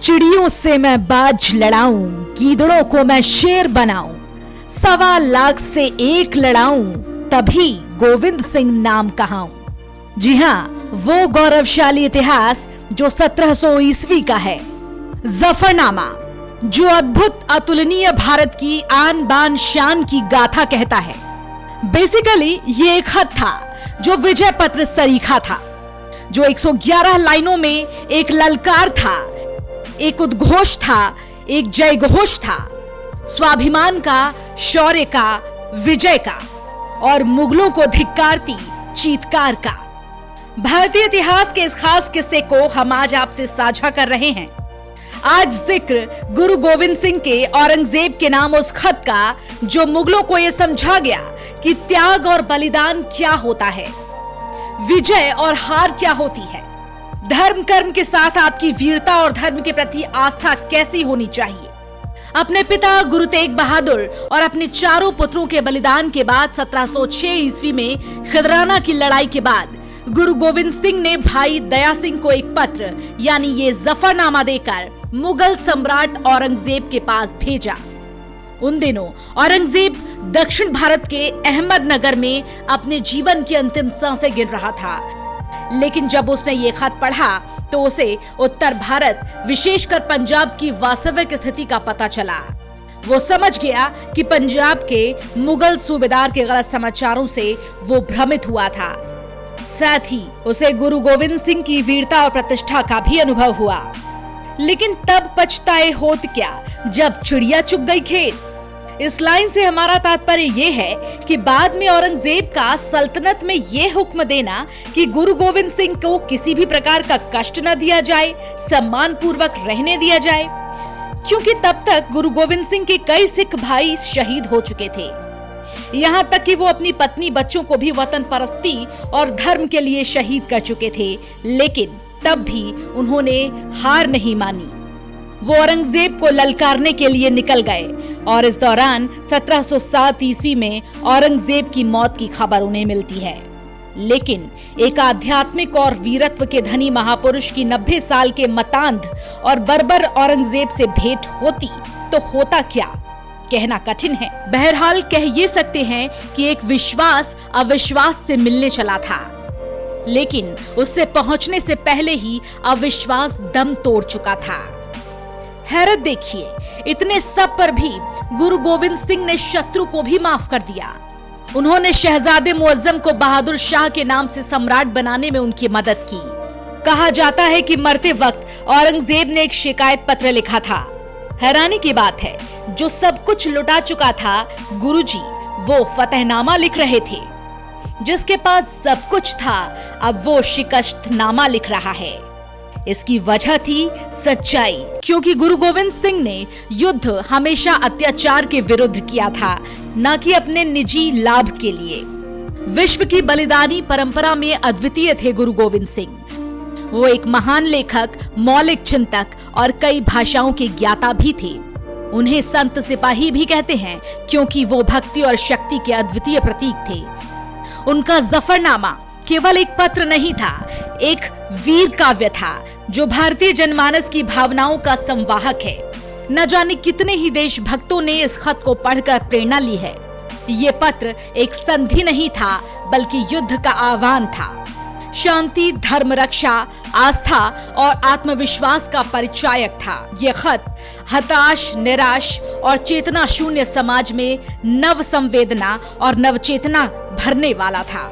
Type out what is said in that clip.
चिड़ियों से मैं बाज लड़ाऊं, गीदड़ों को मैं शेर बनाऊं, 1.25 लाख से एक लड़ाऊं, तभी गोविंद सिंह नाम कहाऊं। जी हां, वो गौरवशाली इतिहास जो 1700 ईस्वी का है। जफरनामा, जो अद्भुत अतुलनीय भारत की आन बान शान की गाथा कहता है। बेसिकली ये एक खत था जो विजय पत्र सरीखा था, जो 111 लाइनों में एक ललकार था, एक उद्घोष था, एक जय घोष था, स्वाभिमान का, शौर्य का, विजय का और मुगलों को धिक्कारती चीत्कार का। भारतीय इतिहास के इस खास किस्से को हम आज आपसे साझा कर रहे हैं। आज जिक्र गुरु गोविंद सिंह के औरंगजेब के नाम उस खत का जो मुगलों को यह समझा गया कि त्याग और बलिदान क्या होता है, विजय और हार क्या होती है, धर्म कर्म के साथ आपकी वीरता और धर्म के प्रति आस्था कैसी होनी चाहिए। अपने पिता गुरु तेग बहादुर और अपने चारों पुत्रों के बलिदान के बाद 1706 ईस्वी में खिदराना की लड़ाई के बाद गुरु गोविंद सिंह ने भाई दया सिंह को एक पत्र यानी ये जफरनामा देकर मुगल सम्राट औरंगजेब के पास भेजा। उन दिनों औरंगजेब दक्षिण भारत के अहमदनगर में अपने जीवन की अंतिम सांसें गिन रहा था, लेकिन जब उसने ये खत पढ़ा तो उसे उत्तर भारत विशेषकर पंजाब की वास्तविक स्थिति का पता चला। वो समझ गया कि पंजाब के मुगल सूबेदार के गलत समाचारों से वो भ्रमित हुआ था। साथ ही उसे गुरु गोविंद सिंह की वीरता और प्रतिष्ठा का भी अनुभव हुआ। लेकिन तब पछताए होत क्या जब चिड़िया चुग गई खेत। इस लाइन से हमारा तात्पर्य यह है कि बाद में औरंगजेब का सल्तनत में यह हुक्म देना कि गुरु गोविंद सिंह को किसी भी प्रकार का कष्ट न दिया जाए, सम्मान पूर्वक रहने दिया जाए, क्योंकि तब तक गुरु गोविंद सिंह के कई सिख भाई शहीद हो चुके थे। यहाँ तक कि वो अपनी पत्नी बच्चों को भी वतन परस्ती और धर्म के लिए शहीद कर चुके थे, लेकिन तब भी उन्होंने हार नहीं मानी। वो औरंगजेब को ललकारने के लिए निकल गए और इस दौरान 1707 ईस्वी में औरंगजेब की मौत की खबर उन्हें मिलती है। लेकिन एक आध्यात्मिक और वीरत्व के धनी महापुरुष की 90 साल के मतांध और बर्बर औरंगजेब से भेंट होती तो होता क्या, कहना कठिन है। बहरहाल कह ये सकते हैं कि एक विश्वास अविश्वास से मिलने चला था, लेकिन उससे पहुंचने से पहले ही अविश्वास दम तोड़ चुका था। हैरत देखिए, इतने सब पर भी गुरु गोविंद सिंह ने शत्रु को भी माफ कर दिया। उन्होंने शहजादे मुअज्जम को बहादुर शाह के नाम से सम्राट बनाने में उनकी मदद की। कहा जाता है कि मरते वक्त औरंगजेब ने एक शिकायत पत्र लिखा था। हैरानी की बात है, जो सब कुछ लुटा चुका था गुरुजी वो फतेहनामा लिख रहे थे। जिसके पास सब कुछ था अब वो शिकस्तनामा लिख रहा है। इसकी वजह थी सच्चाई, क्योंकि गुरु गोविंद सिंह ने युद्ध हमेशा अत्याचार के विरुद्ध किया था, न कि अपने निजी लाभ के लिए। विश्व की बलिदानी परंपरा में अद्वितीय थे गुरु गोविंद सिंह। वो एक महान लेखक, मौलिक चिंतक और कई भाषाओं के ज्ञाता भी थे। उन्हें संत सिपाही भी कहते हैं, क्योंकि वो भक्ति और शक्ति के अद्वितीय प्रतीक थे। उनका जफरनामा केवल एक पत्र नहीं था, एक वीर काव्य था जो भारतीय जनमानस की भावनाओं का संवाहक है। न जाने कितने ही देशभक्तों ने इस खत को पढ़कर प्रेरणा ली है। ये पत्र एक संधि नहीं था, बल्कि युद्ध का आह्वान था। शांति, धर्म रक्षा, आस्था और आत्मविश्वास का परिचायक था। ये खत हताश, निराश और चेतना शून्य समाज में नव संवेदना और नवचेतना भरने वाला था।